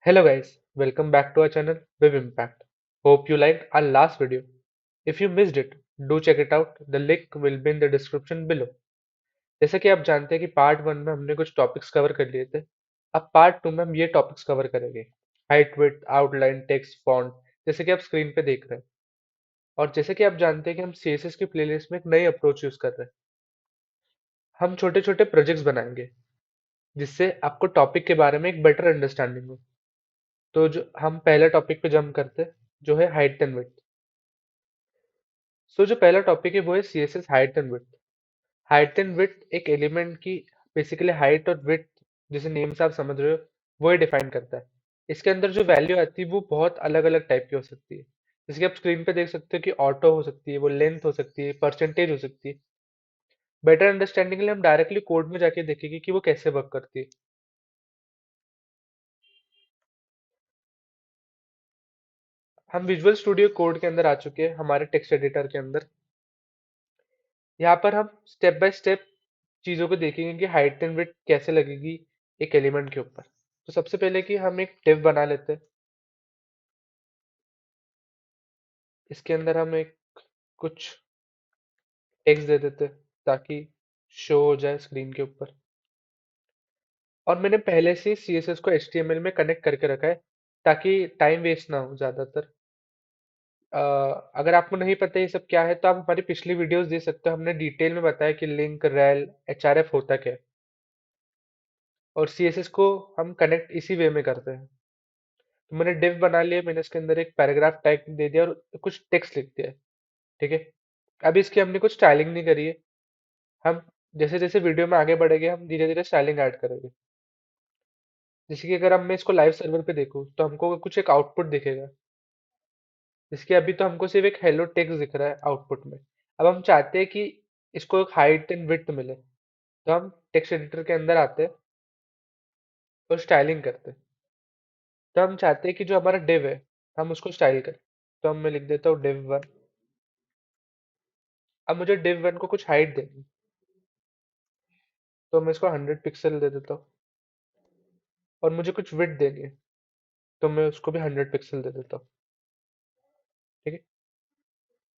Hello guys, welcome back to our channel Web Impact. Hope you liked our last video. If you missed it, do check it out. The link will be in the description below. जैसे कि आप जानते हैं कि part one में हमने कुछ topics cover कर लिए थे। अब पार्ट टू में हम ये टॉपिक्स कवर करेंगे। Height, width, outline, text, font, जैसे कि आप स्क्रीन पे देख रहे हैं। और जैसे कि आप जानते हैं कि हम CSS की प्लेलिस्ट में एक नई अप्रोच यूज कर रहे हैं। हम छोटे छोटे प्रोजेक्ट्स बनाएंगे जिससे आपको टॉपिक के बारे में एक बेटर अंडरस्टैंडिंग हो। तो जो हम पहले टॉपिक पे जंप करते हैं, जो है हाइट एंड विड्थ। जो पहला टॉपिक है वो है CSS height and width. Height and width एक एलिमेंट की बेसिकली हाइट और विड्थ, जिसे नेम से आप समझ रहे हो, वो ही डिफाइन करता है। इसके अंदर जो वैल्यू आती है वो बहुत अलग अलग टाइप की हो सकती है। जैसे कि आप स्क्रीन पे देख सकते हो कि ऑटो हो सकती है, वो लेंथ हो सकती है, परसेंटेज हो सकती है। बेटर अंडरस्टैंडिंग के लिए हम डायरेक्टली कोड में जाके देखेंगे कि वो कैसे वर्क करती है। हम विजुअल स्टूडियो कोड के अंदर आ चुके हैं, हमारे टेक्स्ट एडिटर के अंदर। यहाँ पर हम स्टेप बाय स्टेप चीजों को देखेंगे कि हाइट एंड विड्थ कैसे लगेगी एक एलिमेंट के ऊपर। तो सबसे पहले कि हम एक div बना लेते हैं। इसके अंदर हम एक कुछ टेक्स्ट दे देते हैं ताकि शो हो जाए स्क्रीन के ऊपर। और मैंने पहले से ही CSS को HTML में कनेक्ट करके रखा है ताकि टाइम वेस्ट ना हो ज्यादातर। अ, अगर आपको नहीं पता ये सब क्या है तो आप हमारी पिछली वीडियोस देख सकते हो, हमने डिटेल में बताया कि लिंक, रेल, HRF होता क्या है। और CSS को हम कनेक्ट इसी वे में करते हैं। तो मैंने div बना लिया, मैंने इसके अंदर एक पैराग्राफ टाइप दे दिया और कुछ टेक्स्ट लिख दिया है। ठीक है। अभी इसकी हमने कुछ स्टाइलिंग नहीं करी है। हम जैसे जैसे वीडियो में आगे बढ़ेंगे हम धीरे धीरे स्टाइलिंग ऐड करेंगे। जैसे कि अगर हम मैं इसको लाइव सर्वर पे देखूँ तो हमको कुछ एक आउटपुट दिखेगा। जैसे कि अभी तो हमको सिर्फ एक हेलो टेक्स्ट दिख रहा है आउटपुट में। अब हम चाहते हैं कि इसको एक हाइट एंड विड्थ मिले, तो हम टेक्स्ट एडिटर के अंदर आते हैं और स्टाइलिंग करते हैं। तो हम चाहते हैं कि जो हमारा डिव है हम उसको स्टाइल करें। तो हम मैं लिख देता हूँ div1। अब मुझे div1 को कुछ हाइट देनी है, तो मैं इसको 100 पिक्सल दे देता हूँ। और मुझे कुछ विड्थ देनी है, तो मैं उसको भी 100 पिक्सल दे देता हूँ। ठीक है।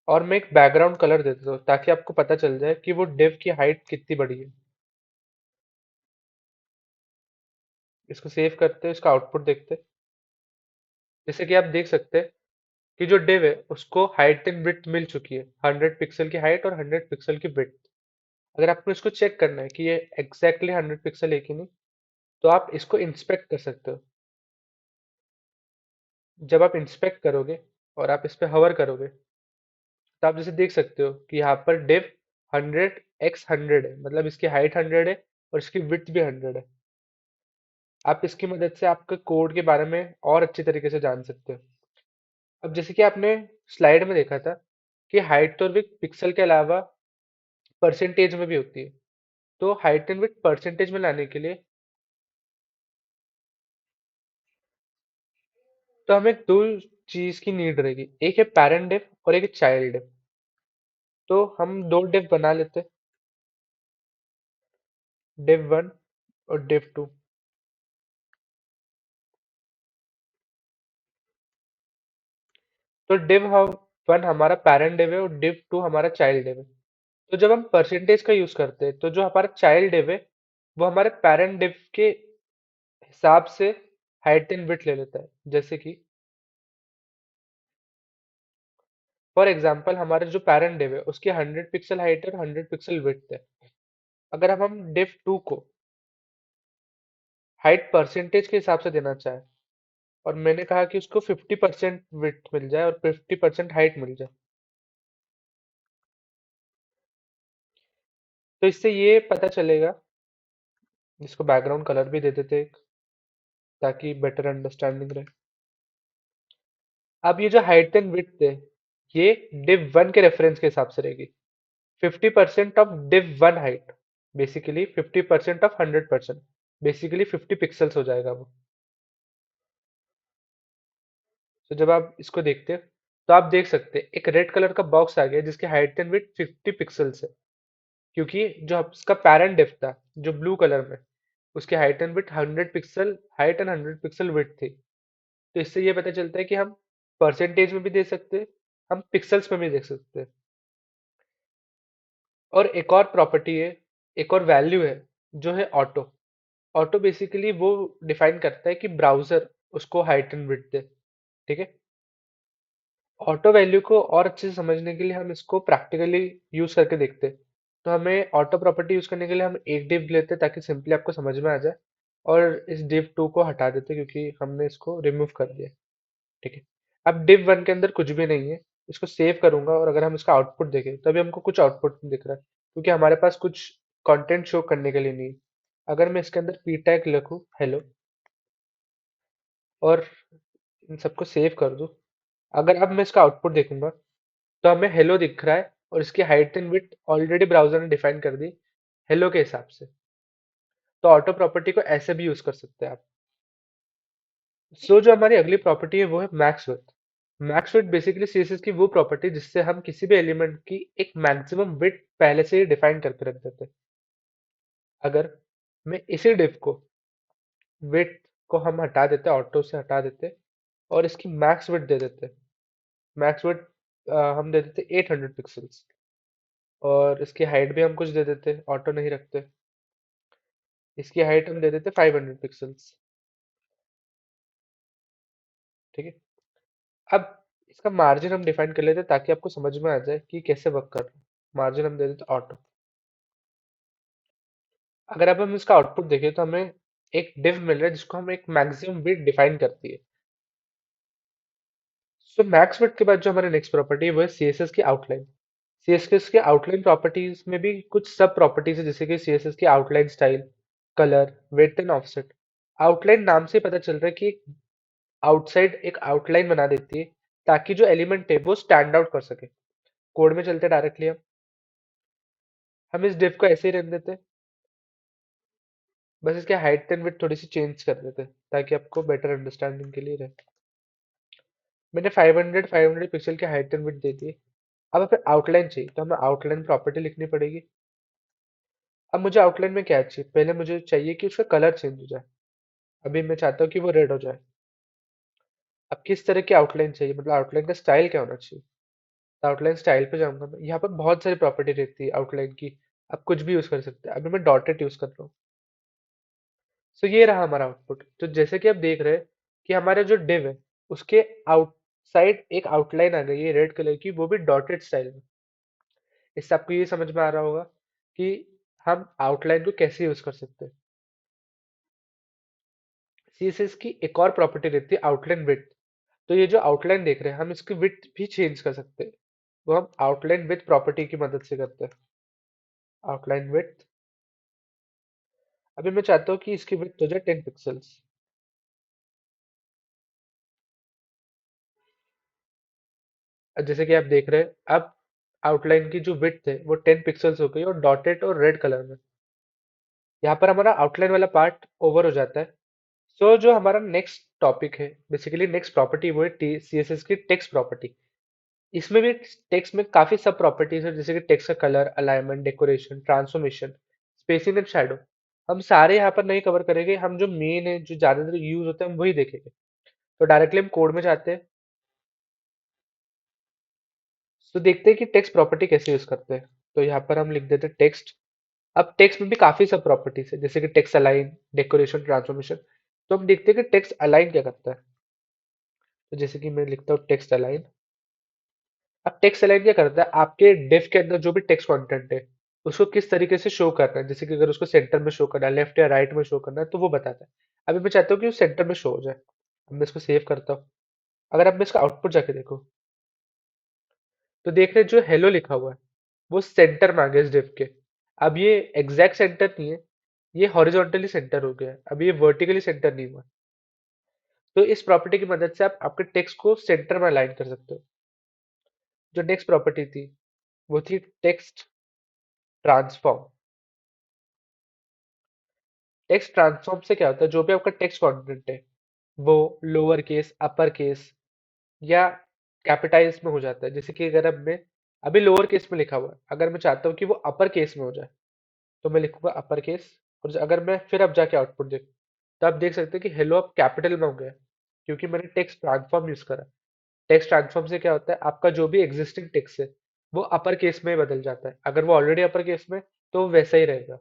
और मैं एक बैकग्राउंड कलर दे देता हूँ ताकि आपको पता चल जाए कि वो डिव की हाइट कितनी बड़ी है। इसको सेव करते हैं, इसका आउटपुट देखते हैं। जैसे कि आप देख सकते हैं कि जो डिव है उसको हाइट एंड विड्थ मिल चुकी है, 100 पिक्सल की हाइट और 100 पिक्सल की विड्थ। अगर आपको इसको चेक करना है कि ये एग्जैक्टली 100 पिक्सल है कि नहीं, तो आप इसको इंस्पेक्ट कर सकते हो। जब आप इंस्पेक्ट करोगे और आप इस पे हवर करोगे, तो आप जैसे देख सकते हो कि यहाँ पर डिव 100x100 है, मतलब इसकी हाइट 100 है और इसकी विड्थ भी 100 है। आप इसकी मदद से आपके कोड के बारे में और अच्छी तरीके से जान सकते हो। अब जैसे कि आपने स्लाइड में देखा था कि हाइट और विड्थ पिक्सल के अलावा परसेंटेज में भी होती है। तो हाइट एंड विड्थ परसेंटेज में लाने के लिए तो हमें दो चीज की नीड रहेगी, एक है पेरेंट डिव और एक है चाइल्ड डिव। तो हम दो डिव बना लेते हैं, div1 और div2। तो div1 हमारा पेरेंट डिव है और div2 हमारा चाइल्ड डिव है। तो जब हम परसेंटेज का यूज करते हैं तो जो हमारा चाइल्ड डिव है वो हमारे पेरेंट डिव के हिसाब से हाइट एंड विड्थ ले लेता है। जैसे कि फॉर एग्जांपल हमारे जो पेरेंट डिव है उसकी 100 पिक्सल हाइट है और 100 पिक्सल विड्थ है। अगर हम div2 को हाइट परसेंटेज के हिसाब से देना चाहे और मैंने कहा कि उसको 50% विड्थ मिल जाए और 50% हाइट मिल जाए, तो इससे ये पता चलेगा। जिसको बैकग्राउंड कलर भी दे देते एक, ताकि बेटर अंडरस्टैंडिंग रहे। अब ये जो हाइट एंड विड्थ है ये div1 के रेफरेंस के हिसाब से रहेगी। 50% of div1 height basically 50% of 100%, basically 50 pixels हो जाएगा वो। तो जब आप इसको देखते हैं तो आप देख सकते हैं एक रेड कलर का बॉक्स आ गया जिसकी हाइट एंड विड्थ 50 पिक्सल्स है, क्योंकि जो उसका पेरेंट डिव था जो ब्लू कलर में, उसकी height and width 100 pixel height and 100 pixel width थी। तो इससे ये पता चलता है कि हम परसेंटेज में भी दे सकते हैं, हम पिक्सल्स में भी देख सकते हैं। और एक और प्रॉपर्टी है, एक और वैल्यू है, जो है ऑटो। ऑटो बेसिकली वो डिफाइन करता है कि ब्राउजर उसको हाइट एंड विड्थ दे। ठीक है। ऑटो वैल्यू को और अच्छे से समझने के लिए हम इसको प्रैक्टिकली यूज करके देखते हैं। तो हमें ऑटो प्रॉपर्टी यूज करने के लिए हम एक div लेते हैं ताकि सिंपली आपको समझ में आ जाए, और इस div 2 को हटा देते हैं क्योंकि हमने इसको रिमूव कर दिया। ठीक है। अब div 1 के अंदर कुछ भी नहीं है। इसको सेव करूंगा और अगर हम इसका आउटपुट देखें तो अभी हमको कुछ आउटपुट नहीं दिख रहा है क्योंकि हमारे पास कुछ कंटेंट शो करने के लिए नहीं है। अगर मैं इसके अंदर p टैग लिखूं हेलो और इन सबको सेव कर दूं, अगर अब मैं इसका आउटपुट देखूंगा तो हमें हेलो दिख रहा है और इसकी height and width already browser ने डिफाइन कर दी हेलो के हिसाब से। तो ऑटो प्रॉपर्टी को ऐसे भी यूज कर सकते हैं आप। सो जो हमारी अगली प्रॉपर्टी है वो है max width. Max width basically CSS की वो प्रॉपर्टी जिससे हम किसी भी एलिमेंट की एक मैक्सिमम विड्थ पहले से ही डिफाइन करके रख देते हैं। अगर मैं इसी डिव को विड्थ को हम हटा देते, ऑटो से हटा देते और इसकी मैक्स विड्थ दे देते। मैक्स विड्थ हम दे देते 800 पिक्सल्स, और इसकी हाइट भी हम कुछ दे देते, ऑटो नहीं रखते। इसकी हाइट हम दे देते 500 पिक्सल्स। ठीक है। अब इसका मार्जिन हम डिफाइन कर लेते हैं ताकि आपको समझ में आ जाए कि कैसे वर्क कर रहा है। मार्जिन हम दे देते ऑटो। अगर अब हम इसका आउटपुट देखें तो हमें एक डिव मिल रहा है जिसको हम एक मैक्सिमम विड्थ डिफाइन करती है। सो मैक्स विड्थ के बाद जो हमारी नेक्स्ट प्रॉपर्टी है वो है सीएसएस की आउटलाइन। सीएसएस के आउटलाइन प्रॉपर्टीज में भी कुछ सब प्रॉपर्टीज है जैसे कि सीएसएस की outline style, colour, width and offset. Outline नाम से पता चल रहा है कि आउटसाइड एक आउटलाइन बना देती है ताकि जो एलिमेंट है वो स्टैंड आउट कर सके। कोड में चलते डायरेक्टली हम इस डिव को ऐसे ही रहने देते हैं, बस इसके हाइट एंड विड्थ थोड़ी सी चेंज कर देते हैं ताकि आपको बेटर अंडरस्टैंडिंग के लिए रहे। मैंने 500 पिक्सल की हाइट एंड विड्थ दे दी। अब हमें आउटलाइन चाहिए तो हमें आउटलाइन प्रॉपर्टी लिखनी पड़ेगी। अब मुझे आउटलाइन में क्या चाहिए, पहले मुझे चाहिए कि उसका कलर चेंज हो जाए। अभी मैं चाहता हूँ कि वो रेड हो जाए। अब किस तरह की आउटलाइन चाहिए, मतलब आउटलाइन का स्टाइल क्या होना चाहिए। तो आउटलाइन स्टाइल पे जाऊंगा मैं, यहाँ पर बहुत सारी प्रॉपर्टी रहती है आउटलाइन की। आप कुछ भी यूज कर सकते हैं, अभी मैं डॉटेड यूज कर रहा हूँ। सो ये रहा हमारा आउटपुट। तो जैसे कि आप देख रहे हैं कि हमारा जो डिव है उसके आउटसाइड एक आउटलाइन आ गई है रेड कलर की, वो भी डॉटेड स्टाइल में। इससे आपको ये समझ में आ रहा होगा कि हम आउटलाइन को कैसे यूज कर सकते हैं। सीएसएस की एक और प्रॉपर्टी रहती है आउटलाइन विड्थ। तो ये जो आउटलाइन देख रहे हैं हम इसकी विड्थ भी चेंज कर सकते हैं। वो हम आउटलाइन विड्थ प्रॉपर्टी की मदद से करते हैं। आउटलाइन विड्थ, अभी मैं चाहता हूँ कि इसकी विड्थ हो जाए 10 पिक्सल्स। जैसे कि आप देख रहे हैं अब आउटलाइन की जो विड्थ है वो 10 पिक्सल्स हो गई और डॉटेड और रेड कलर में। यहाँ पर हमारा आउटलाइन वाला पार्ट ओवर हो जाता है। सो जो हमारा नेक्स्ट टॉपिक है, बेसिकली नेक्स्ट प्रॉपर्टी, वो है सीएसएस की टेक्स्ट प्रॉपर्टी। इसमें भी टेक्स्ट में काफी सब प्रॉपर्टीज है जैसे कि टेक्स्ट का colour, alignment, decoration, transformation, spacing and shadow. हम सारे यहाँ पर नहीं कवर करेंगे, हम जो मेन है जो ज्यादातर यूज होते हैं हम वही देखेंगे। तो डायरेक्टली हम कोड में जाते हैं। तो देखते हैं कि टेक्स्ट प्रॉपर्टी कैसे यूज करते हैं। तो यहाँ पर हम लिख देते हैं टेक्स्ट। अब टेक्स्ट में भी काफी सब प्रॉपर्टीज है जैसे कि टेक्स्ट अलाइन, डेकोरेशन, ट्रांसफॉर्मेशन। तो हम देखते हैं कि टेक्स्ट अलाइन क्या करता है। तो जैसे कि मैं लिखता हूँ टेक्स्ट अलाइन। अब टेक्स्ट अलाइन क्या करता है, आपके डिफ के अंदर जो भी टेक्स्ट कंटेंट है उसको किस तरीके से शो करना है। जैसे कि अगर उसको सेंटर में शो करना है, लेफ्ट या राइट में शो करना है, तो वो बताता है। अभी मैं चाहता हूँ कि वो सेंटर में शो हो जाए। अब मैं इसको सेव करता हूँ। अगर अब मैं इसका आउटपुट जाके देखो तो देख रहे हैं जो हेलो लिखा हुआ है वो सेंटर में आ गया इस डिव के। अब ये एग्जैक्ट सेंटर नहीं है, ये हॉरिजॉन्टली सेंटर हो गया है, अब ये वर्टिकली सेंटर नहीं हुआ। तो इस प्रॉपर्टी की मदद से आप आपके टेक्स्ट को सेंटर में अलाइन कर सकते हो। जो नेक्स्ट प्रॉपर्टी थी वो थी टेक्स्ट ट्रांसफॉर्म। टेक्स्ट ट्रांसफॉर्म से क्या होता है, जो भी आपका टेक्स्ट कंटेंट है वो लोअर केस, अपर केस या कैपिटाइज में हो जाता है। जैसे कि अगर अब मैं अभी लोअर केस में लिखा हुआ है, अगर मैं चाहता हूँ कि वो अपर केस में हो जाए तो मैं लिखूंगा अपर केस। और अगर मैं फिर अब जाके आउटपुट देख तो आप देख सकते हैं कि हेलो अब कैपिटल में हो गया है। क्योंकि मैंने टेक्स्ट ट्रांसफॉर्म यूज करा। टेक्स्ट ट्रांसफॉर्म से क्या होता है, आपका जो भी एग्जिस्टिंग टेक्स्ट है वो अपर केस में बदल जाता है। अगर वो ऑलरेडी अपर केस में, तो वो वैसा ही रहेगा।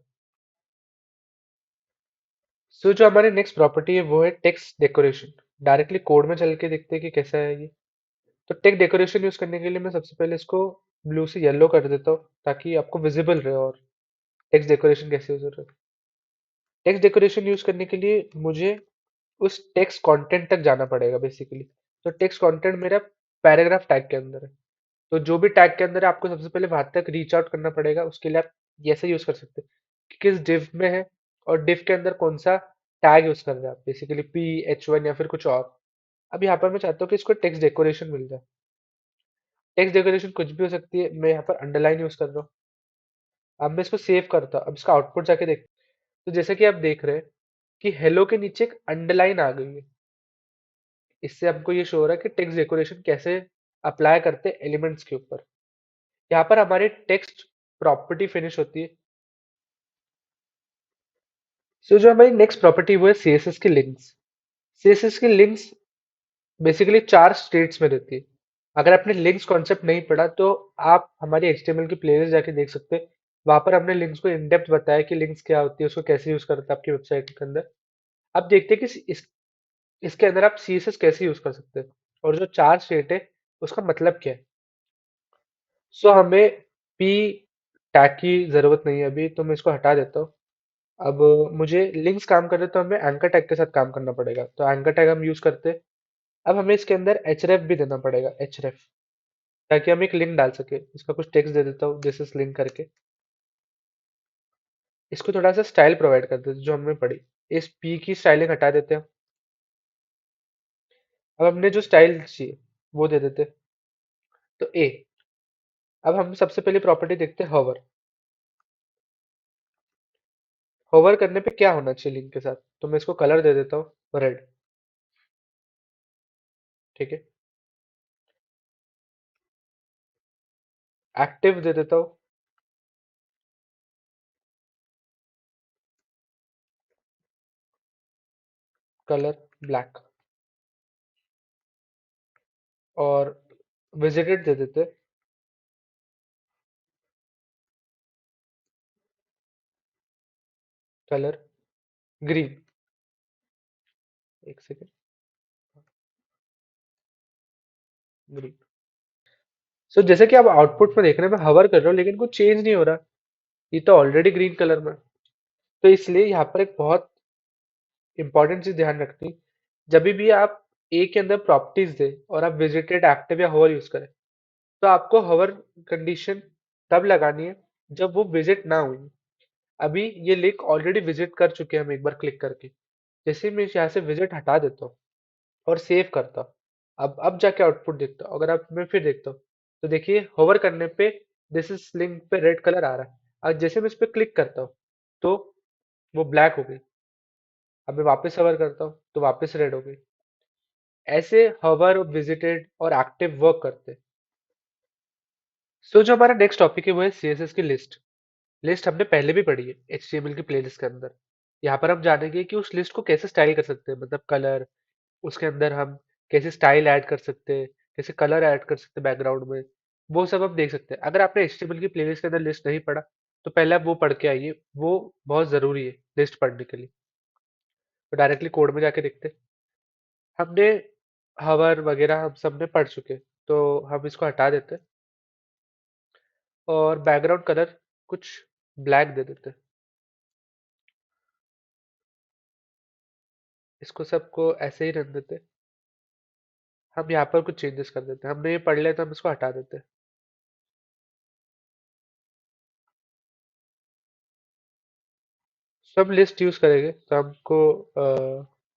सो जो हमारी नेक्स्ट प्रॉपर्टी है वो है टेक्स्ट डेकोरेशन। डायरेक्टली कोड में चल के देखते हैं कि कैसा है ये। तो टेक्स्ट डेकोरेशन यूज करने के लिए मैं सबसे पहले इसको ब्लू से येलो कर देता हूँ, ताकि आपको विजिबल रहे और टेक्स्ट डेकोरेशन कैसे यूज हो रहा है। टेक्स्ट डेकोरेशन यूज करने के लिए मुझे उस टेक्स्ट कंटेंट तक जाना पड़ेगा बेसिकली। तो टेक्स्ट कंटेंट मेरा पैराग्राफ टैग के अंदर है। तो जो भी टैग के अंदर है, आपको सबसे पहले वहां तक रीच आउट करना पड़ेगा। उसके लिए आप ऐसे यूज कर सकते हैं कि किस डिव में है और डिव के अंदर कौन सा टैग यूज कर रहे हैं आप, बेसिकली P H1 या फिर कुछ और। अब यहाँ पर मैं चाहता हूँ कि इसको टेक्स्ट डेकोरेशन मिल जाए। टेक्स्ट डेकोरेशन कुछ भी हो सकती है, मैं यहाँ पर अंडरलाइन यूज कर रहा हूँ। अब मैं इसको सेव करता हूँ, अब इसका आउटपुट जाके देख। तो जैसे कि आप देख रहे हैं कि हेलो के नीचे एक अंडरलाइन आ गई है। इससे हमको ये शो हो रहा है कि टेक्स्ट डेकोरेशन कैसे अप्लाई करते हैं एलिमेंट्स के ऊपर। यहाँ पर हमारी टेक्स्ट प्रॉपर्टी फिनिश होती है। सो जो हमारी नेक्स्ट प्रॉपर्टी वो है सीएसएस की लिंक्स। सीएसएस की लिंक्स बेसिकली 4 स्टेट्स में रहती है। अगर आपने लिंक्स कॉन्सेप्ट नहीं पढ़ा तो आप हमारी एचटीएमएल की प्लेलिस्ट जाके देख सकते हैं। वहां पर हमने लिंक्स को इन डेप्थ बताया कि लिंक्स क्या होती है, उसको कैसे यूज करते हैं आपकी वेबसाइट के अंदर। अब देखते हैं कि इसके अंदर आप सीएसएस कैसे यूज कर सकते हैं और जो 4 स्टेट है उसका मतलब क्या है। सो हमें पी टैग की जरूरत नहीं है अभी, तो मैं इसको हटा देता हूँ। अब मुझे लिंक्स काम कर रहे तो हमें एंकर टैग के साथ काम करना पड़ेगा, तो एंकर टैग हम यूज करते हैं। अब हमें इसके अंदर एचरेफ भी देना पड़ेगा, एचरेफ, ताकि हम एक लिंक डाल सके। इसका कुछ टेक्स्ट दे देता हूँ, दिस इज लिंक करके। इसको थोड़ा सा स्टाइल प्रोवाइड कर देते हैं जो हमने पढ़ी। इस पी की स्टाइलिंग हटा देते हैं। अब हमने जो स्टाइल चाहिए वो दे देते हैं। तो ए। अब हम सबसे पहले प्रॉपर्टी देखते हैं हॉवर। हॉवर करने पे क्या होना चाहिए लिंक के साथ, तो मैं इसको कलर दे देता हूँ रेड। ठीक है। एक्टिव दे देता हूँ कलर ब्लैक। और विजिटेड दे देते हैं कलर ग्रीन। एक सेकेंड, ग्रीन। सो जैसे कि आप आउटपुट में देख रहे हैं, मैं हवर कर रहा हूँ लेकिन कुछ चेंज नहीं हो रहा। ये तो ऑलरेडी ग्रीन कलर में है। तो इसलिए यहाँ पर एक बहुत इंपॉर्टेंट चीज ध्यान रखनी। जब भी आप ए के अंदर प्रॉपर्टीज दे और आप विजिटेड एक्टिव या होवर यूज करें, तो आपको होवर कंडीशन तब लगानी है जब वो विजिट ना हुई। अभी ये लिंक ऑलरेडी विजिट कर चुके हैं हम एक बार क्लिक करके। जैसे मैं यहाँ से विजिट हटा देता हूँ और सेव करता हूँ, अब जाके आउटपुट देखता हूँ। अगर आप मैं फिर देखता हूँ, तो देखिए होवर करने पे दिस इज लिंक पे रेड कलर आ रहा है। और जैसे मैं इस पे क्लिक करता हूँ, तो वो ब्लैक हो गई। अब मैं वापस होवर करता हूँ तो वापस रेड हो गई। ऐसे hover, visited और एक्टिव वर्क करते हैं। सो जो हमारा नेक्स्ट टॉपिक है वो है सीएसएस की लिस्ट। लिस्ट हमने पहले भी पढ़ी है एचटीएमएल की प्लेलिस्ट के अंदर। यहाँ पर हम जानेंगे कि उस लिस्ट को कैसे स्टाइल कर सकते हैं, मतलब कलर, उसके अंदर हम कैसे स्टाइल ऐड कर सकते हैं, कैसे कलर ऐड कर सकते हैं बैकग्राउंड में। वो सब हम देख सकते हैं। अगर आपने एचटीएमएल की प्लेलिस्ट के अंदर लिस्ट नहीं पढ़ा, तो पहले आप वो पढ़ के आइए, वो बहुत जरूरी है लिस्ट पढ़ने के लिए। तो डायरेक्टली कोड में जाके देखते हैं। हमने हवर वगैरह हम सब ने पढ़ चुके हैं, तो हम इसको हटा देते हैं और बैकग्राउंड कलर कुछ ब्लैक दे देते हैं। इसको सबको ऐसे ही रहने देते हैं। हम यहाँ पर कुछ चेंजेस कर देते हैं। हमने ये पढ़ लिया तो हम इसको हटा देते हैं। सब लिस्ट यूज करेंगे तो हमको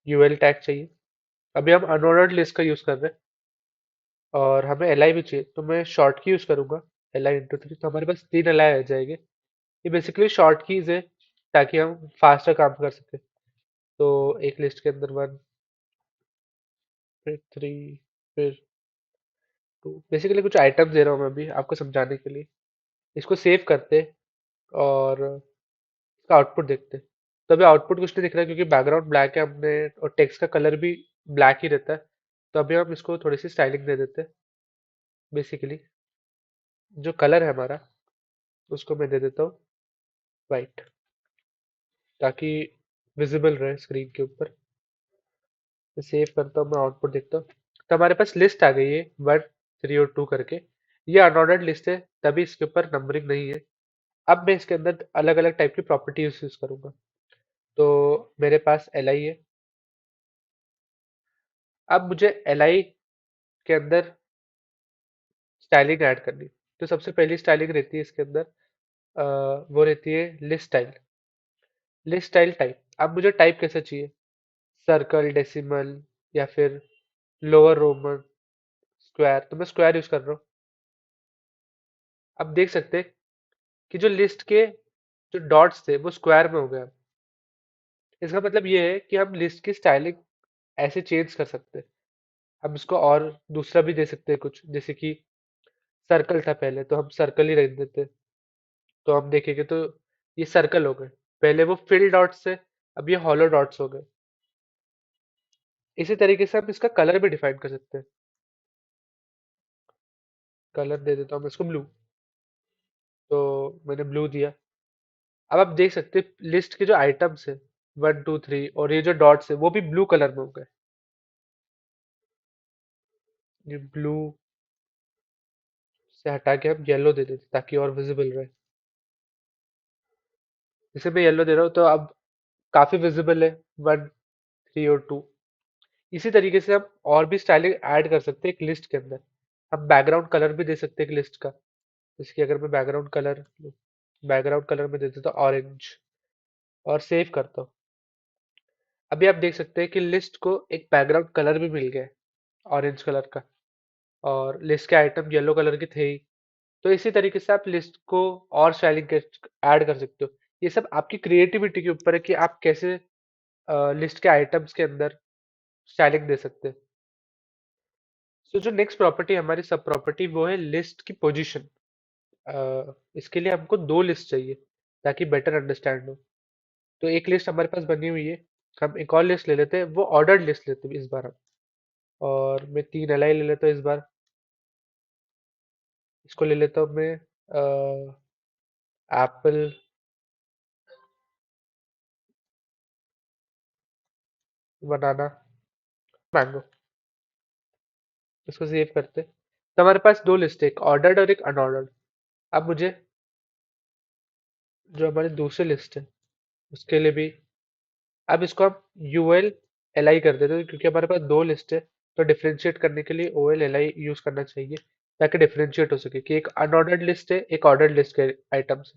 यूएल टैग चाहिए। अभी हम अनऑर्डर्ड लिस्ट का यूज कर रहे हैं और हमें एल भी चाहिए, तो मैं शॉर्ट की यूज करूंगा, Li×3। तो हमारे पास 3 एल आ जाएंगे। ये बेसिकली शॉर्ट कीज है ताकि हम फास्टर काम कर सके। तो एक लिस्ट के अंदर 1, फिर 3, फिर 2। बेसिकली कुछ आइटम दे रहा हूँ मैं अभी आपको समझाने के लिए। इसको सेव करते और इसका आउटपुट देखते हैं। तो अभी आउटपुट कुछ नहीं दिख रहा है क्योंकि बैकग्राउंड ब्लैक है, हमने और टेक्स्ट का कलर भी ब्लैक ही रहता है। तो अभी हम इसको थोड़ी सी स्टाइलिंग दे देते हैं। बेसिकली जो कलर है हमारा, उसको मैं दे देता हूँ वाइट, ताकि विजिबल रहे स्क्रीन के ऊपर। मैं सेव करता हूँ, मैं आउटपुट देखता हूँ। तो हमारे पास लिस्ट आ गई है 1 3 और 2 करके। ये अनऑर्डर्ड लिस्ट है, तभी इसके ऊपर नंबरिंग नहीं है। अब मैं इसके अंदर अलग अलग टाइप की प्रॉपर्टीज यूज करूंगा। तो मेरे पास एल आई है। अब मुझे एल आई के अंदर स्टाइलिंग ऐड करनी है। तो सबसे पहली स्टाइलिंग रहती है इसके अंदर, वो रहती है list style. List style type, अब मुझे टाइप कैसे चाहिए? सर्कल, डेसिमल, या फिर लोअर रोमन, स्क्वायर। तो मैं स्क्वायर यूज कर रहा हूँ। अब देख सकते हैं कि जो लिस्ट के जो डॉट्स थे वो स्क्वायर में हो गए। इसका मतलब ये है कि हम लिस्ट की स्टाइलिंग ऐसे चेंज कर सकते हैं। हम इसको और दूसरा भी दे सकते हैं कुछ, जैसे कि सर्कल था पहले, तो हम सर्कल ही रख देते। तो हम देखेंगे तो ये सर्कल हो गए। पहले वो फिल डॉट्स थे, अब ये हॉलो डॉट्स हो गए। इसी तरीके से हम इसका कलर भी डिफाइन कर सकते हैं। कलर दे देता हूँ मैं इसको ब्लू। तो मैंने ब्लू दिया। अब आप देख सकते हैं लिस्ट के जो आइटम्स है 1 2 3, और ये जो डॉट्स है वो भी ब्लू कलर में हो गए। ये ब्लू से हटा के हम येलो दे देते ताकि और विजिबल रहे। जैसे मैं येलो दे रहा हूँ तो अब काफी विजिबल है 1 3 और 2। इसी तरीके से हम और भी स्टाइलिंग ऐड कर सकते हैं एक लिस्ट के अंदर। हम बैकग्राउंड कलर भी दे सकते हैं एक लिस्ट का। जैसे कि अगर मैं बैकग्राउंड कलर में दे देता हूँ ऑरेंज, और सेव करता हूँ। अभी आप देख सकते हैं कि लिस्ट को एक बैकग्राउंड कलर भी मिल गया है, ऑरेंज कलर का। और लिस्ट के आइटम येलो कलर के थे ही। तो इसी तरीके से आप लिस्ट को और स्टाइलिंग ऐड कर सकते हो। ये सब आपकी क्रिएटिविटी के ऊपर है कि आप कैसे लिस्ट के आइटम्स के अंदर स्टाइलिंग दे सकते हैं। तो जो नेक्स्ट प्रॉपर्टी हमारी सब प्रॉपर्टी, वो है लिस्ट की पोजीशन। इसके लिए हमको दो लिस्ट चाहिए ताकि बेटर अंडरस्टैंड हो। तो एक लिस्ट हमारे पास बनी हुई है, हम एक और लिस्ट ले लेते हैं, वो ऑर्डर्ड लिस्ट लेते हैं इस बार हम। और मैं 3 LI ले लेता हूँ इस बार। इसको ले लेता हूँ मैं एप्पल, बनाना, मैंगो। इसको सेव करते हैं। तो हमारे पास दो लिस्ट है, एक ऑर्डर्ड और एक अनऑर्डर्ड। अब मुझे जो हमारी दूसरी लिस्ट है उसके लिए भी, अब इसको हम UL LI कर देते हैं, क्योंकि हमारे पास दो लिस्ट है। तो डिफरेंशिएट करने के लिए OL LI यूज करना चाहिए, ताकि डिफरेंशिएट हो सके कि एक अनऑर्डर्ड लिस्ट है, एक ऑर्डर्ड लिस्ट के आइटम्स।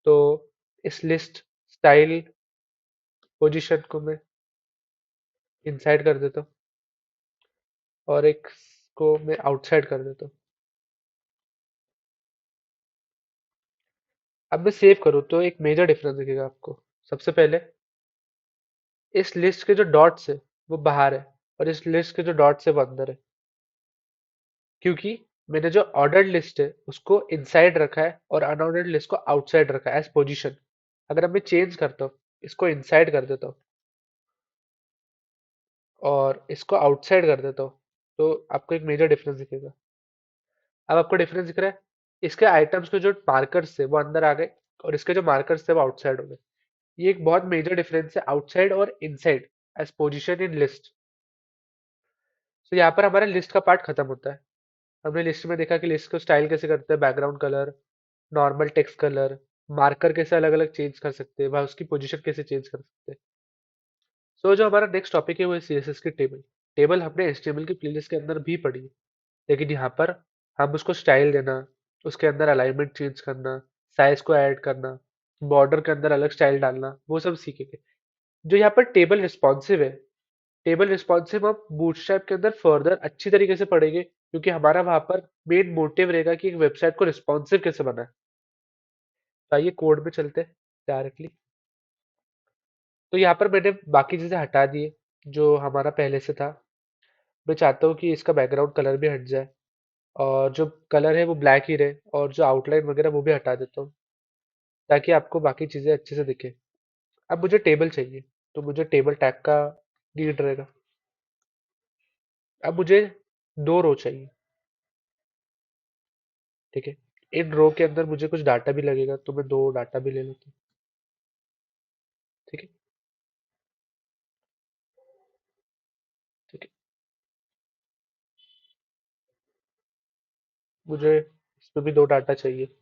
तो इस लिस्ट स्टाइल पोजीशन को मैं इनसाइड कर देता हूँ, और एक को मैं आउटसाइड कर देता हूँ। अब मैं सेव करूँ तो एक मेजर डिफरेंस दिखेगा आपको। सबसे पहले इस लिस्ट के जो डॉट्स है वो बाहर है, और इस लिस्ट के जो डॉट्स है वो अंदर है, क्योंकि मैंने जो ऑर्डर्ड लिस्ट है उसको इनसाइड रखा है और अनऑर्डर्ड लिस्ट को आउटसाइड रखा है एज पोजीशन। अगर अब मैं चेंज करता हूँ, इसको इनसाइड कर देता हूँ और इसको आउटसाइड कर देता हूँ, तो आपको एक मेजर डिफरेंस दिखेगा। अब आपको डिफरेंस दिख रहा है? इसके आइटम्स के जो मार्कर्स थे वो अंदर आ गए, और इसके जो मार्कर्स थे वो आउटसाइड हो गए। ये एक बहुत मेजर डिफरेंस है आउटसाइड और inside as position in list. तो यहाँ पर हमारा लिस्ट का पार्ट खत्म होता है। हमने लिस्ट में देखा कि लिस्ट को स्टाइल कैसे करते हैं, background colour, normal text colour, marker कैसे अलग अलग चेंज कर सकते हैं, वह उसकी पोजीशन कैसे चेंज कर सकते हैं। सो जो हमारा नेक्स्ट टॉपिक है वो है CSS की टेबल। टेबल हमने HTML की प्लेलिस्ट के अंदर भी पढ़ी है, लेकिन यहाँ पर हम उसको स्टाइल देना, उसके अंदर अलाइनमेंट चेंज करना, साइज को ऐड करना, बॉर्डर के अंदर अलग स्टाइल डालना, वो सब सीखेंगे। जो यहाँ पर टेबल रिस्पॉन्सिव है, टेबल रिस्पॉन्सिव हम बूटस्ट्रैप के अंदर फर्दर अच्छी तरीके से पढ़ेंगे, क्योंकि हमारा वहां पर मेन मोटिव रहेगा कि एक वेबसाइट को रिस्पॉन्सिव कैसे बनाए। तो आइए कोड में चलते हैं डायरेक्टली। तो यहाँ पर मैंने बाकी चीजें हटा दी है जो हमारा पहले से था। मैं चाहता हूँ कि इसका बैकग्राउंड कलर भी हट जाए, और जो कलर है वो ब्लैक ही रहे, और जो आउटलाइन वगैरह वो भी हटा देता हूँ, ताकि आपको बाकी चीजें अच्छे से दिखे। अब मुझे टेबल चाहिए, तो मुझे टेबल टैग का नीड रहेगा। अब मुझे 2 रो चाहिए। ठीक है, इन रो के अंदर मुझे कुछ डाटा भी लगेगा, तो मैं 2 डाटा भी ले लेता हूँ। ठीक है। ठीक है, मुझे इसमें भी 2 डाटा चाहिए।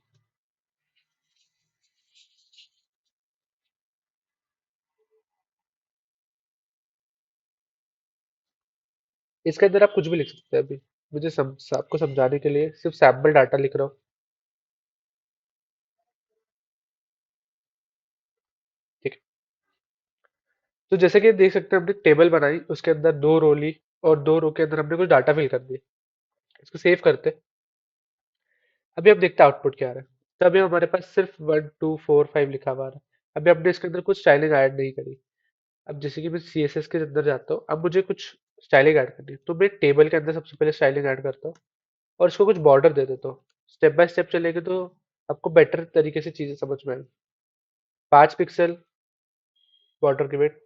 इसके अंदर आप कुछ भी लिख सकते हैं। अभी मुझे आपको समझाने के लिए सिर्फ सैम्पल डाटा लिख रहा हूँ। ठीक है, तो जैसे कि देख सकते हैं, हमने टेबल बनाई, उसके अंदर 2 रो ली, और 2 रो के अंदर हमने कुछ डाटा फिल कर दिए। इसको सेव करते हैं। अभी हम देखते हैं आउटपुट क्या आ रहा है। तो अभी हमारे पास सिर्फ 1 2 4 5 लिखा हुआ आ रहा है। अभी हमने इसके अंदर कुछ स्टाइलिंग ऐड नहीं करी। अब जैसे कि मैं CSS के अंदर जाता हूँ, अब मुझे कुछ स्टाइलिंग ऐड करनी है, तो मैं टेबल के अंदर सबसे पहले स्टाइलिंग ऐड करता हूँ और इसको कुछ बॉर्डर दे देता हूँ। स्टेप बाय स्टेप चलेंगे तो आपको बेटर तरीके से चीजें समझ में आएंगी। 5 पिक्सल बॉर्डर की विड्थ,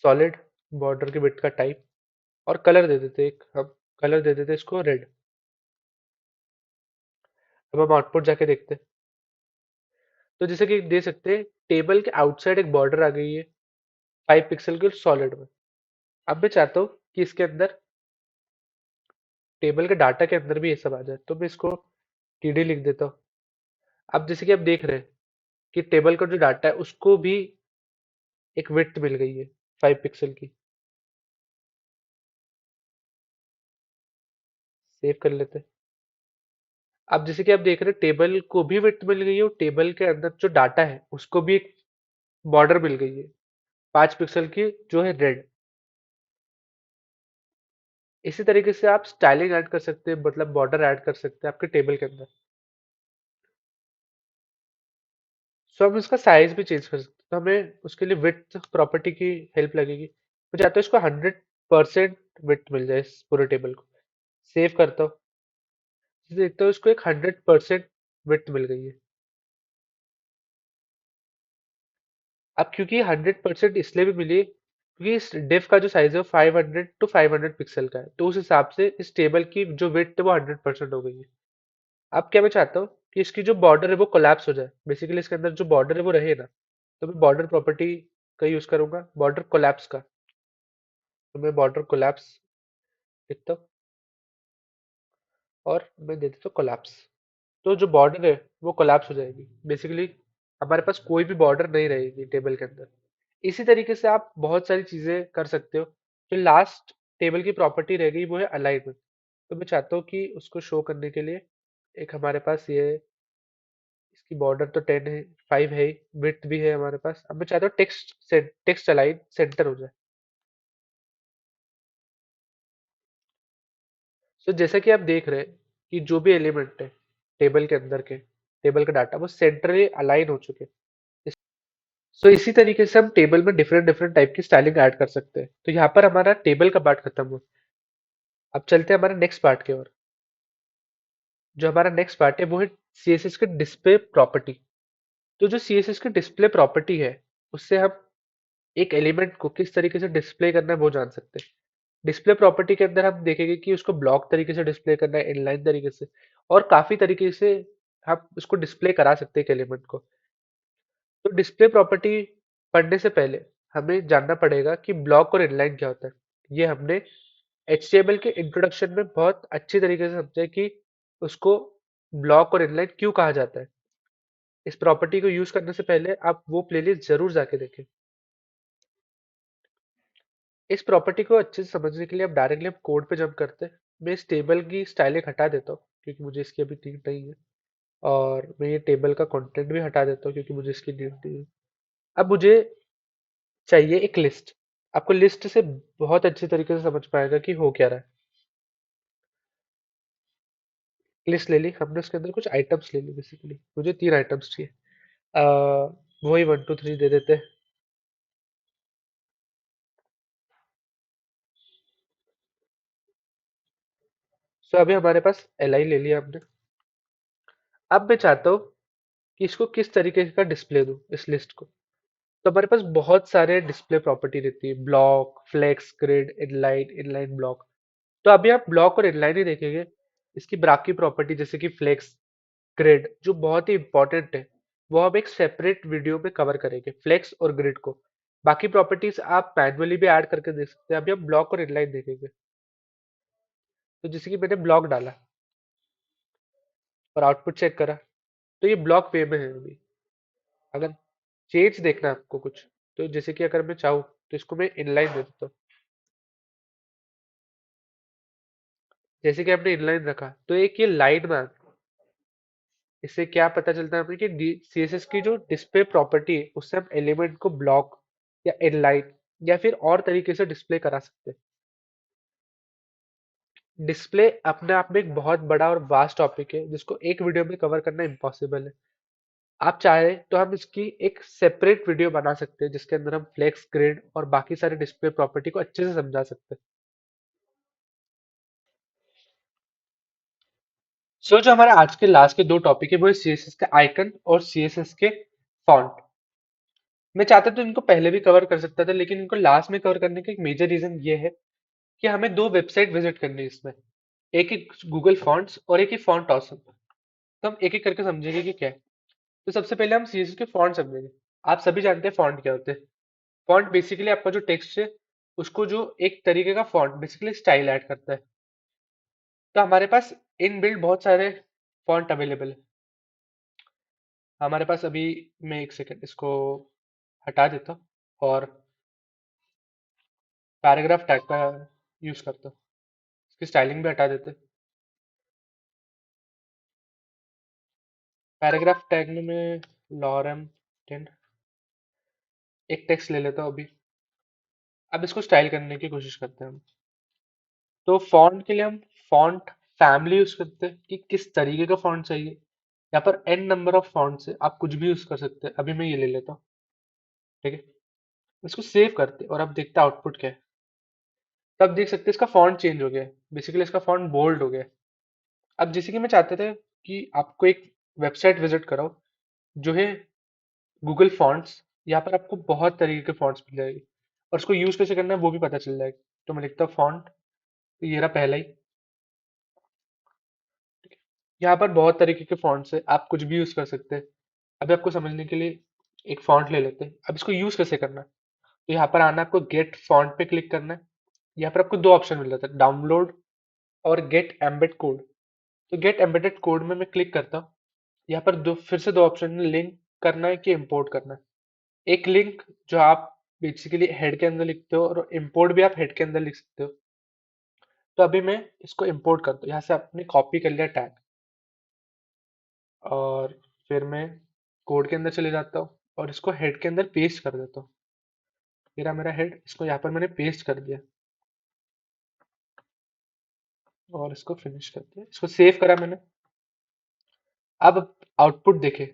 सॉलिड बॉर्डर की विड्थ का टाइप, और कलर दे देते एक हम कलर दे देते इसको रेड। अब हम आउटपुट जाके देखते हैं। तो जैसे कि दे सकते हैं, टेबल के आउटसाइड एक बॉर्डर आ गई है 5 पिक्सल के सॉलिड में। अब मैं चाहता हूँ कि इसके अंदर टेबल के डाटा के अंदर भी ये सब आ जाए, तो मैं इसको TD लिख देता हूँ। अब जैसे कि आप देख रहे हैं कि टेबल का जो डाटा है उसको भी एक विड्थ मिल गई है 5 पिक्सल की। सेव कर लेते हैं। अब जैसे कि आप देख रहे हैं, टेबल को भी विड्थ मिल गई है और टेबल के अंदर जो डाटा है उसको भी एक बॉर्डर मिल गई है 5 पिक्सल की, जो है रेड। इसी तरीके से आप स्टाइलिंग ऐड कर सकते हैं, मतलब बॉर्डर ऐड कर सकते हैं आपके टेबल के अंदर। सो हम इसका साइज भी चेंज कर सकते हैं, तो हमें उसके लिए विड्थ प्रॉपर्टी की हेल्प लगेगी। मैं चाहता हूँ इसको 100% विड्थ मिल जाए इस पूरे टेबल को। सेव करता हूँ। देखता हूँ इसको एक 100% विड्थ मिल गई है। अब क्योंकि 100% इसलिए भी मिली क्योंकि इस डिव का जो साइज है वो 500 to 500 पिक्सल का है, तो उस हिसाब से इस टेबल की जो विड्थ है वो 100% हो गई है। अब क्या मैं चाहता हूँ कि इसकी जो बॉर्डर है वो कोलैप्स हो जाए, बेसिकली इसके अंदर जो बॉर्डर है वो रहे ना। तो मैं बॉर्डर प्रॉपर्टी का यूज करूंगा, बॉर्डर कोलैप्स का। तो मैं बॉर्डर कोलैप्स लिखता हूँ और मैं दे देता हूँ कोलैप्स। तो जो बॉर्डर है वो कोलैप्स हो जाएगी, बेसिकली हमारे पास कोई भी बॉर्डर नहीं रहेगी टेबल के अंदर। इसी तरीके से आप बहुत सारी चीजें कर सकते हो। जो लास्ट टेबल की प्रॉपर्टी रह गई वो है अलाइनमेंट। तो मैं चाहता हूँ कि उसको शो करने के लिए एक हमारे पास ये, इसकी बॉर्डर तो 10 है, 5 है, विड्थ भी है हमारे पास। अब मैं चाहता हूँ टेक्स्ट अलाइन सेंटर हो जाए। तो जैसा कि आप देख रहे हैं कि जो भी एलिमेंट है टेबल के अंदर के, टेबल का डाटा वो सेंट्रली अलाइन हो चुके हैं। सो इसी तरीके से हम टेबल में डिफरेंट डिफरेंट टाइप की स्टाइलिंग ऐड कर सकते हैं। तो यहाँ पर हमारा टेबल का पार्ट खत्म हुआ। अब चलते हैं हमारे नेक्स्ट पार्ट की ओर। जो हमारा नेक्स्ट पार्ट है वो है CSS के डिस्प्ले प्रॉपर्टी। तो जो CSS की डिस्प्ले प्रॉपर्टी है, उससे हम एक एलिमेंट को किस तरीके से डिस्प्ले करना है वो जान सकते हैं। डिस्प्ले प्रॉपर्टी के अंदर हम देखेंगे कि उसको ब्लॉक तरीके से डिस्प्ले करना है, इनलाइन तरीके से, और काफी तरीके से हम उसको डिस्प्ले करा सकते हैं एक एलिमेंट को। तो डिस्प्ले प्रॉपर्टी पढ़ने से पहले हमें जानना पड़ेगा कि ब्लॉक और इनलाइन क्या होता है। ये हमने HTML के इंट्रोडक्शन में बहुत अच्छी तरीके से समझा है कि उसको ब्लॉक और इनलाइन क्यों कहा जाता है। इस प्रॉपर्टी को यूज करने से पहले आप वो प्लेलिस्ट जरूर जाके देखें। इस प्रॉपर्टी को अच्छे से समझने के लिए अब डायरेक्टली हम कोड पे जंप करते हैं। मैं इस टेबल की स्टाइलिंग हटा देता हूँ क्योंकि मुझे इसकी अभी नीड नहीं है, और मैं ये टेबल का कंटेंट भी हटा देता हूँ क्योंकि मुझे इसकी नीड नहीं है। अब मुझे चाहिए एक लिस्ट। आपको लिस्ट से बहुत अच्छे तरीके से समझ पाएगा कि हो क्या रहा है। लिस्ट ले ली हमने, उसके अंदर कुछ आइटम्स ले ली। बेसिकली मुझे 3 आइटम्स चाहिए। वही 1 2 3 दे देते हैं। सो अभी हमारे पास LI ले लिया हमने। अब मैं चाहता हूँ कि इसको किस तरीके का डिस्प्ले दूं इस लिस्ट को। तो हमारे पास बहुत सारे डिस्प्ले प्रॉपर्टी रहती है, block, flex, grid, inline, inline block. तो अभी आप ब्लॉक और इनलाइन ही देखेंगे। इसकी बाकी प्रॉपर्टी जैसे कि फ्लेक्स, ग्रिड जो बहुत ही इंपॉर्टेंट है, वो हम एक सेपरेट वीडियो में कवर करेंगे, फ्लेक्स और ग्रिड को। बाकी प्रॉपर्टीज आप मैनुअली भी ऐड करके देख सकते हैं। अभी हम ब्लॉक और इनलाइन देखेंगे। तो जैसे कि मैंने ब्लॉक डाला और आउटपुट चेक करा, तो ये ब्लॉक वे में है अभी। अगर चेंज देखना है आपको कुछ, तो जैसे कि अगर मैं चाहूँ तो इसको मैं इनलाइन दे देता हूँ। जैसे कि आपने इनलाइन रखा तो एक ये लाइन में इससे क्या पता चलता है हमें कि सीएसएस की जो डिस्प्ले प्रॉपर्टी है उससे हम एलिमेंट को ब्लॉक या इनलाइन या फिर और तरीके से डिस्प्ले करा सकते हैं। डिस्प्ले अपने आप में एक बहुत बड़ा और वास्ट टॉपिक है जिसको एक वीडियो में कवर करना इम्पॉसिबल है। आप चाहे तो हम इसकी एक सेपरेट वीडियो बना सकते हैं जिसके अंदर हम फ्लेक्स, ग्रिड और बाकी सारे डिस्प्ले प्रॉपर्टी को अच्छे से समझा सकते हैं। सो जो हमारे आज के लास्ट के दो टॉपिक है वो है सीएसएस के आइकन और सीएसएस के फॉन्ट। मैं चाहता तो इनको पहले भी कवर कर सकता था, लेकिन इनको लास्ट में कवर करने का एक मेजर रीजन ये है कि हमें दो वेबसाइट विजिट करनी है इसमें। एक ही गूगल फॉन्ट्स और एक ही फॉन्ट ऑसम। तो हम एक एक करके समझेंगे कि क्या है। तो सबसे पहले हम सीएसएस के फॉन्ट समझेंगे। आप सभी जानते हैं फॉन्ट क्या होते हैं। फॉन्ट बेसिकली आपका जो टेक्स्ट है उसको जो एक तरीके का फॉन्ट बेसिकली स्टाइल ऐड करता है। तो हमारे पास इन बिल्ड बहुत सारे फॉन्ट अवेलेबल है हमारे पास। अभी मैं एक सेकंड इसको हटा देता हूँ और पैराग्राफ टैग का यूज करता हूँ। इसकी स्टाइलिंग भी हटा देते हैं। पैराग्राफ टैग में मैं लॉरम 10 एक टेक्स्ट ले लेता हूँ अभी। अब इसको स्टाइल करने की कोशिश करते हैं हम। तो फॉन्ट के लिए हम फॉन्ट फैमिली यूज करते हैं कि किस तरीके का फॉन्ट चाहिए। यहाँ पर एन नंबर ऑफ फॉन्ट है, आप कुछ भी यूज कर सकते हैं। अभी मैं ये ले लेता हूँ। ठीक है, इसको सेव करते हैं और अब देखते हैं आउटपुट क्या है। तब देख सकते हैं इसका फॉन्ट चेंज हो गया है। बेसिकली इसका फॉन्ट बोल्ड हो गया है। अब जैसे कि मैं चाहते थे कि आपको एक वेबसाइट विजिट कराओ जो है गूगल फॉन्ट्स। यहाँ पर आपको बहुत तरीके के फॉन्ट्स मिल जाएगी और उसको यूज कैसे करना है वो भी पता चल जाएगा। तो मैं लिखता हूँ फॉन्ट। तो ये रहा पहला ही। यहाँ पर बहुत तरीके के फॉन्ट्स है, आप कुछ भी यूज कर सकते हैं। अभी आपको समझने के लिए एक फॉन्ट ले लेते हैं। अब इसको यूज कैसे करना है, तो यहाँ पर आना, आपको गेट फॉन्ट पे क्लिक करना है। यहाँ पर आपको दो ऑप्शन मिल जाता है, डाउनलोड और गेट एम्बेड कोड। तो गेट एम्बेडेड कोड में मैं क्लिक करता हूँ। यहाँ पर दो फिर से दो ऑप्शन, लिंक करना है कि इम्पोर्ट करना है। एक लिंक जो आप बेसिकली हेड के अंदर लिखते हो और इम्पोर्ट भी आप हेड के अंदर लिख सकते हो। तो अभी मैं इसको इम्पोर्ट करता हूँ। यहाँ से आपने कॉपी कर लिया टैग और फिर मैं कोड के अंदर चले जाता हूँ और इसको हेड के अंदर पेस्ट कर देता हूँ। मेरा हेड इसको यहाँ पर मैंने पेस्ट कर दिया और इसको फिनिश कर दिया। इसको सेव करा मैंने। अब आउटपुट देखे।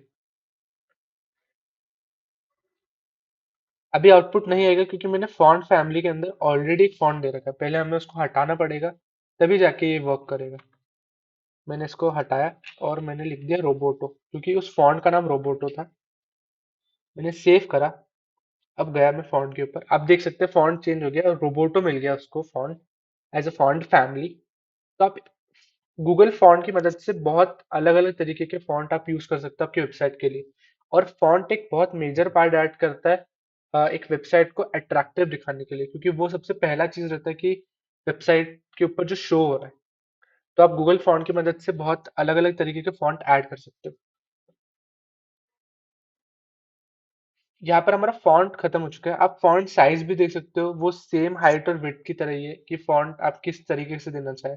अभी आउटपुट नहीं आएगा क्योंकि मैंने फॉन्ट फैमिली के अंदर ऑलरेडी एक फॉन्ट दे रखा है। पहले हमें उसको हटाना पड़ेगा, तभी जाके ये वर्क करेगा। मैंने इसको हटाया और मैंने लिख दिया रोबोटो क्योंकि उस फॉन्ट का नाम रोबोटो था। मैंने सेव करा। अब गया मैं फॉन्ट के ऊपर, आप देख सकते हैं फॉन्ट चेंज हो गया और रोबोटो मिल गया उसको font as a font family. तो आप गूगल फॉन्ट की मदद से बहुत अलग अलग तरीके के फॉन्ट आप यूज कर सकते हो आपकी वेबसाइट के लिए। और फॉन्ट एक बहुत मेजर पार्ट ऐड करता है एक वेबसाइट को अट्रैक्टिव दिखाने के लिए, क्योंकि वो सबसे पहला चीज रहता है कि वेबसाइट के ऊपर जो शो हो रहा है। तो आप गूगल फॉन्ट की मदद से बहुत अलग अलग तरीके के फॉन्ट ऐड कर सकते हो। यहाँ पर हमारा फॉन्ट खत्म हो चुका है। आप फॉन्ट साइज भी देख सकते हो, वो सेम हाइट और विड्थ की तरह ही है कि फॉन्ट आप किस तरीके से देना चाहे।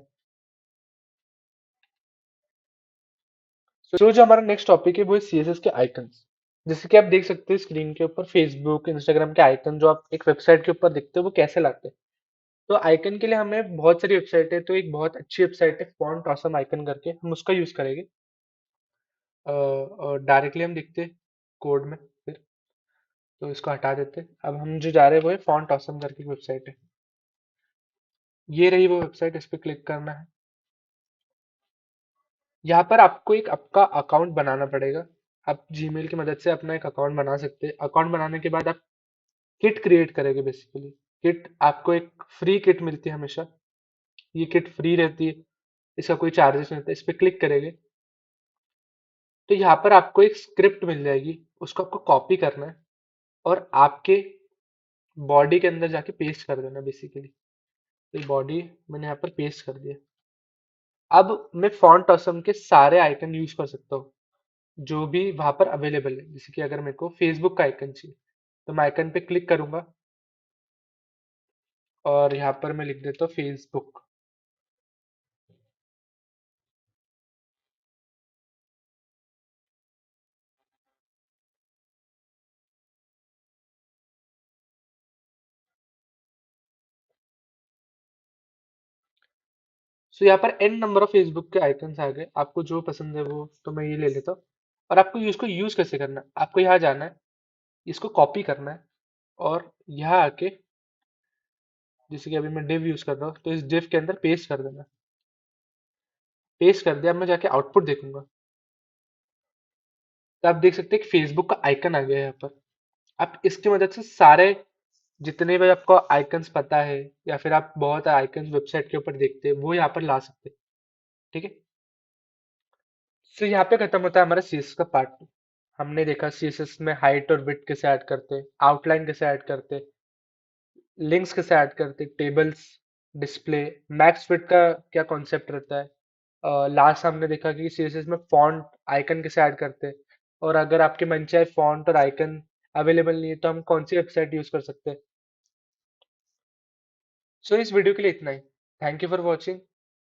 जो हमारा नेक्स्ट टॉपिक है वो है सीएसएस के आइकन्स। जैसे कि आप देख सकते हैं स्क्रीन के ऊपर फेसबुक, इंस्टाग्राम के आइकन जो आप एक वेबसाइट के ऊपर देखते हो वो कैसे लाते हैं। तो आइकन के लिए हमें बहुत सारी वेबसाइट है, तो एक बहुत अच्छी वेबसाइट है फॉन्ट ऑसम आइकन करके, हम उसका यूज करेंगे। और डायरेक्टली हम देखते हैं कोड में फिर। तो इसको हटा देते हैं। अब हम जो जा रहे हैं वो है फॉन्ट ऑसम करके वेबसाइट है। ये रही वो वेबसाइट, इस पे क्लिक करना है। यहाँ पर आपको एक आपका अकाउंट बनाना पड़ेगा। आप जीमेल की मदद से अपना एक अकाउंट बना सकते हैं। अकाउंट बनाने के बाद आप किट क्रिएट करेंगे बेसिकली। किट आपको एक फ्री किट मिलती है हमेशा। ये किट फ्री रहती है, इसका कोई चार्जेस नहीं होता। इस पे क्लिक करेंगे तो यहाँ पर आपको एक स्क्रिप्ट मिल जाएगी, उसको आपको कॉपी करना है और आपके बॉडी के अंदर जाके पेस्ट कर देना बेसिकली। तो बॉडी मैंने यहाँ पर पेस्ट कर दिया। अब मैं फॉन्ट ऑसम के सारे आइकन यूज कर सकता हूँ जो भी वहां पर अवेलेबल है। जैसे कि अगर मेरे को फेसबुक का आइकन चाहिए तो मैं आइकन पे क्लिक करूंगा और यहाँ पर मैं लिख देता हूँ फेसबुक। सो यहाँ पर एन नंबर ऑफ फेसबुक के आइकन्स आ गए। आपको जो पसंद है वो तो मैं ये ले लेता हूँ। और आपको इसको यूज कैसे करना है, आपको यहाँ जाना है, इसको कॉपी करना है और यहाँ आके, जैसे कि अभी मैं डिव यूज कर रहा हूँ तो इस डिव के अंदर पेस्ट कर देना। पेस्ट कर दिया। अब मैं जाके आउटपुट देखूंगा तो आप देख सकते हैं कि फेसबुक का आइकन आ गया है यहाँ पर। आप इसकी मदद से सारे जितने भी आपको आइकन्स पता है या फिर आप बहुत आइकन्स वेबसाइट के ऊपर देखते हैं वो यहाँ पर ला सकते हैं। ठीक है। तो यहाँ पे खत्म होता है हमारा सीएसएस का पार्ट। हमने देखा सीएसएस में हाइट और विड्थ कैसे ऐड करते हैं, आउटलाइन कैसे ऐड करते हैं, लिंक्स कैसे ऐड करते हैं, टेबल्स, डिस्प्ले, मैक्स फिट का क्या कॉन्सेप्ट रहता है। लास्ट हमने देखा कि सीएसएस में फॉन्ट आइकन कैसे ऐड करते हैं। और अगर आपके मन चाहे फॉन्ट और आइकन अवेलेबल नहीं है तो हम कौन सी वेबसाइट यूज कर सकते हैं। सो इस वीडियो के लिए इतना ही। Thank you for watching.